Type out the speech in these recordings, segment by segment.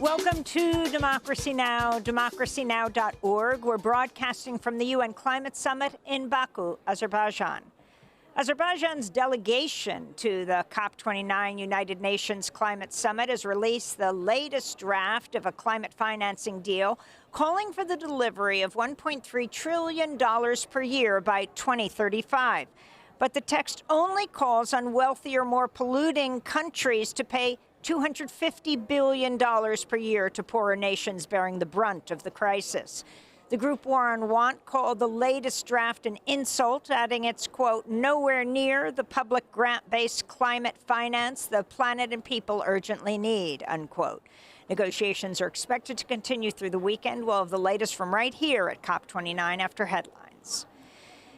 Welcome to Democracy Now!, democracynow.org. We're broadcasting from the UN Climate Summit in Baku, Azerbaijan. Azerbaijan's delegation to the COP29 United Nations Climate Summit has released the latest draft of a climate financing deal calling for the delivery of $1.3 trillion per year by 2035. But the text only calls on wealthier, more polluting countries to pay $250 billion per year to poorer nations bearing the brunt of the crisis. The group War on Want called the latest draft an insult, adding it's, quote, nowhere near the public grant-based climate finance the planet and people urgently need, unquote. Negotiations are expected to continue through the weekend. We'll have the latest from right here at COP29 after headlines.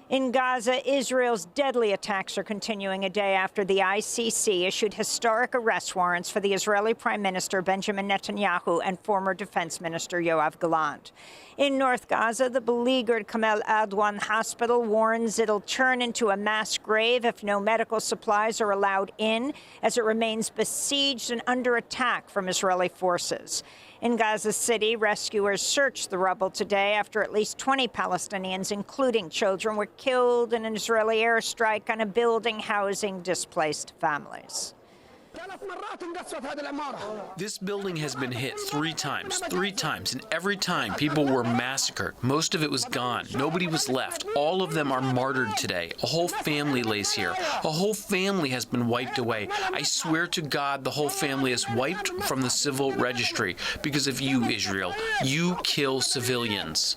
In Gaza, Israel's deadly attacks are continuing a day after the ICC issued historic arrest warrants for the Israeli Prime Minister Benjamin Netanyahu and former Defense Minister Yoav Gallant. In North Gaza, the beleaguered Kamel Adwan Hospital warns it'll turn into a mass grave if no medical supplies are allowed in, as it remains besieged and under attack from Israeli forces. In Gaza City, rescuers searched the rubble today after at least 20 Palestinians, including children, were killed in an Israeli airstrike on a building housing displaced families. This building has been hit three times, and every time people were massacred. Most of it was gone. Nobody was left. All of them are martyred today. A whole family lays here. A whole family has been wiped away. I swear to God, the whole family is wiped from the civil registry because of you, Israel. You kill civilians.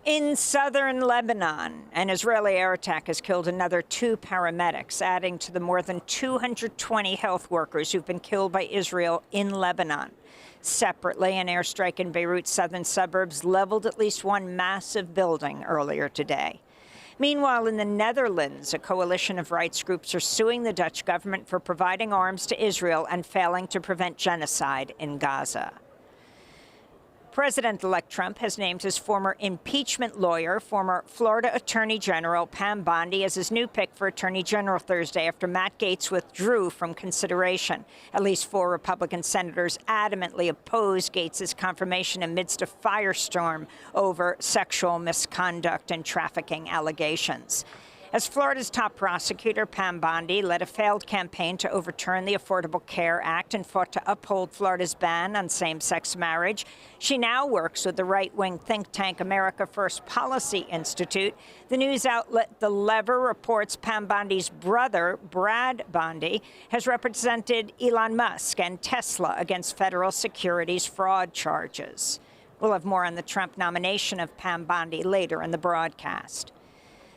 In southern Lebanon, an Israeli air attack has killed another 2 paramedics, adding to the more than 220 health workers who've been killed by Israel in Lebanon. Separately, an airstrike in Beirut's southern suburbs leveled at least one massive building earlier today. Meanwhile, in the Netherlands, a coalition of rights groups are suing the Dutch government for providing arms to Israel and failing to prevent genocide in Gaza. President-elect Trump has named his former impeachment lawyer, former Florida Attorney General Pam Bondi, as his new pick for Attorney General Thursday after Matt Gaetz withdrew from consideration. At least 4 Republican senators adamantly opposed Gaetz's confirmation amidst a firestorm over sexual misconduct and trafficking allegations. As Florida's top prosecutor, Pam Bondi led a failed campaign to overturn the Affordable Care Act and fought to uphold Florida's ban on same-sex marriage. She now works with the right-wing think tank America First Policy Institute. The news outlet The Lever reports Pam Bondi's brother, Brad Bondi, has represented Elon Musk and Tesla against federal securities fraud charges. We'll have more on the Trump nomination of Pam Bondi later in the broadcast.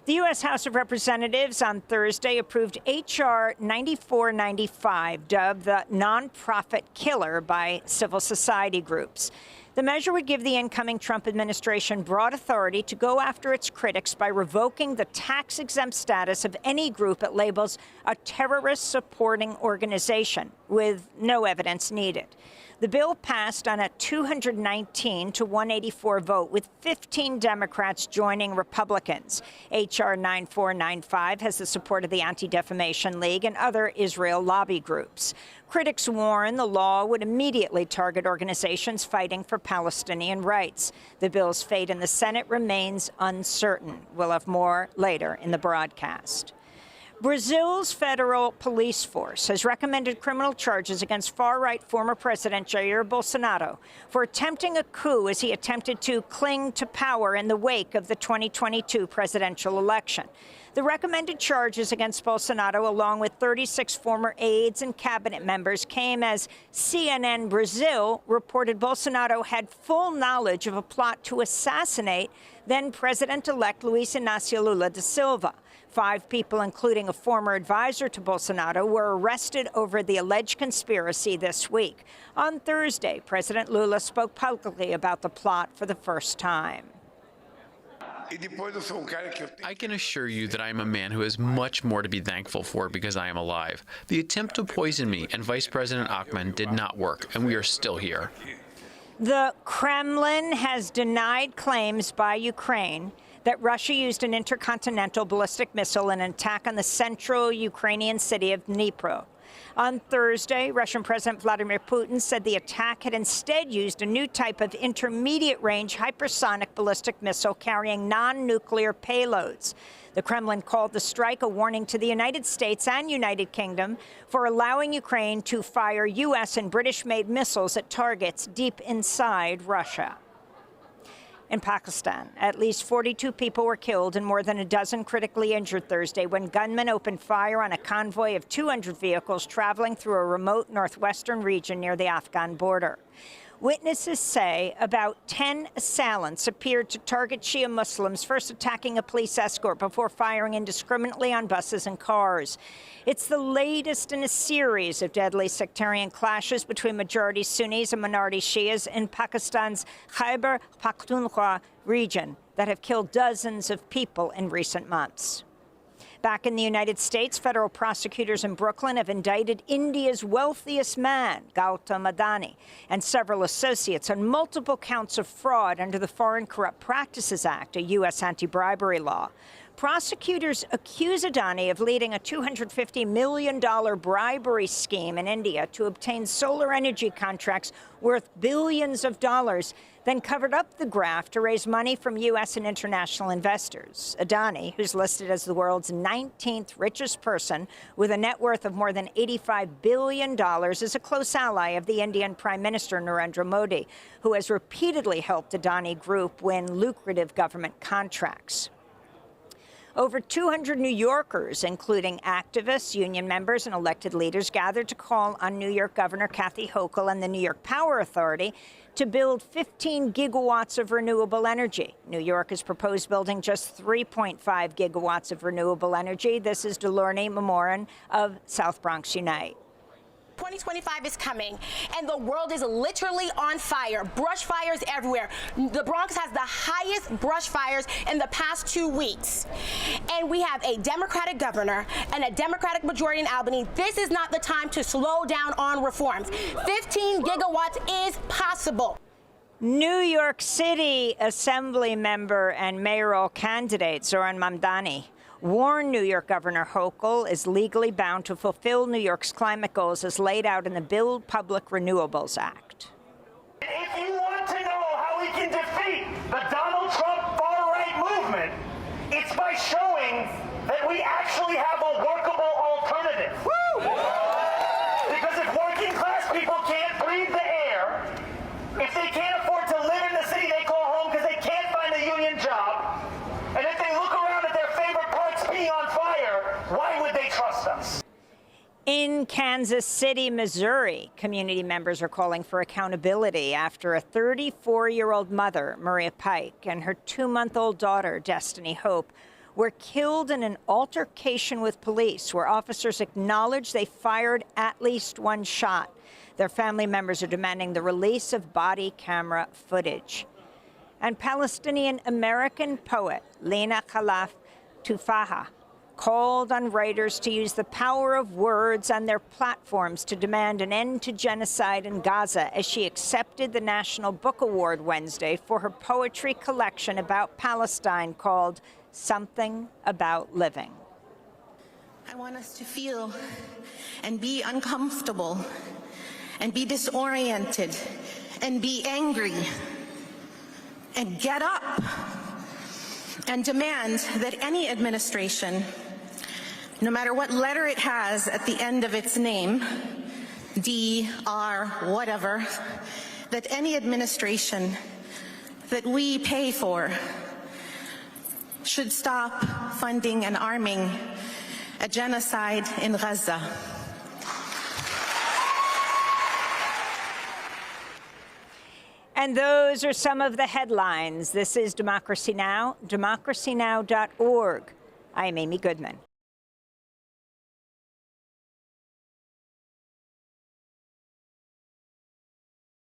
The U.S. House of Representatives on Thursday approved H.R. 9495, dubbed the nonprofit killer by civil society groups. The measure would give the incoming Trump administration broad authority to go after its critics by revoking the tax-exempt status of any group it labels a terrorist-supporting organization, with no evidence needed. The bill passed on a 219 to 184 vote, with 15 Democrats joining Republicans. H.R. 9495 has the support of the Anti-Defamation League and other Israel lobby groups. Critics warn the law would immediately target organizations fighting for Palestinian rights. The bill's fate in the Senate remains uncertain. We'll have more later in the broadcast. Brazil's federal police force has recommended criminal charges against far-right former President Jair Bolsonaro for attempting a coup as he attempted to cling to power in the wake of the 2022 presidential election. The recommended charges against Bolsonaro, along with 36 former aides and cabinet members, came as CNN Brazil reported Bolsonaro had full knowledge of a plot to assassinate then-President-elect Luiz Inácio Lula da Silva. 5 people, including a former advisor to Bolsonaro, were arrested over the alleged conspiracy this week. On Thursday, President Lula spoke publicly about the plot for the first time. I can assure you that I am a man who has much more to be thankful for because I am alive. The attempt to poison me and Vice President Achman did not work, and we are still here. The Kremlin has denied claims by Ukraine that Russia used an intercontinental ballistic missile in an attack on the central Ukrainian city of Dnipro. On Thursday, Russian President Vladimir Putin said the attack had instead used a new type of intermediate-range hypersonic ballistic missile carrying non-nuclear payloads. The Kremlin called the strike a warning to the United States and United Kingdom for allowing Ukraine to fire U.S. and British-made missiles at targets deep inside Russia. In Pakistan, at least 42 people were killed and more than a dozen critically injured Thursday when gunmen opened fire on a convoy of 200 vehicles traveling through a remote northwestern region near the Afghan border. Witnesses say about 10 assailants appeared to target Shia Muslims, first attacking a police escort before firing indiscriminately on buses and cars. It's the latest in a series of deadly sectarian clashes between majority Sunnis and minority Shias in Pakistan's Khyber Pakhtunkhwa region that have killed dozens of people in recent months. Back in the United States, federal prosecutors in Brooklyn have indicted India's wealthiest man, Gautam Adani, and several associates on multiple counts of fraud under the Foreign Corrupt Practices Act, a U.S. anti-bribery law. Prosecutors accuse Adani of leading a $250 million bribery scheme in India to obtain solar energy contracts worth billions of dollars, then covered up the graft to raise money from U.S. and international investors. Adani, who's listed as the world's 19th richest person with a net worth of more than $85 billion, is a close ally of the Indian Prime Minister Narendra Modi, who has repeatedly helped Adani Group win lucrative government contracts. Over 200 New Yorkers, including activists, union members, and elected leaders, gathered to call on New York Governor Kathy Hochul and the New York Power Authority to build 15 gigawatts of renewable energy. New York has proposed building just 3.5 gigawatts of renewable energy. This is Delorne Mamoran of South Bronx Unite. 2025 is coming, and the world is literally on fire. Brush fires everywhere. The Bronx has the highest brush fires in the past 2 weeks. And we have a Democratic governor and a Democratic majority in Albany. This is not the time to slow down on reforms. 15 gigawatts is possible. New York City Assembly member and mayoral candidate Zoran Mamdani warned New York Governor Hochul is legally bound to fulfill New York's climate goals as laid out in the Build Public Renewables Act. If you want to know how we can defeat the Donald Trump far-right movement, it's by showing that we actually have a workable alternative. Woo! Because if working class people can't breathe the air, if they can't afford to live in the city they call home because they can't find a union job, and if they look around at their favorite parks being on fire, why would they trust us? In Kansas City, Missouri, community members are calling for accountability after a 34-year-old mother, Maria Pike, and her 2-month-old daughter, Destiny Hope, were killed in an altercation with police where officers acknowledged they fired at least one shot. Their family members are demanding the release of body camera footage. And Palestinian-American poet Lena Khalaf Tufaha called on writers to use the power of words and their platforms to demand an end to genocide in Gaza as she accepted the National Book Award Wednesday for her poetry collection about Palestine called Something About Living. I want us to feel and be uncomfortable and be disoriented and be angry and get up and demand that any administration, no matter what letter it has at the end of its name, D, R, whatever, that any administration that we pay for should stop funding and arming a genocide in Gaza. And those are some of the headlines. This is Democracy Now!, democracynow.org. I am Amy Goodman.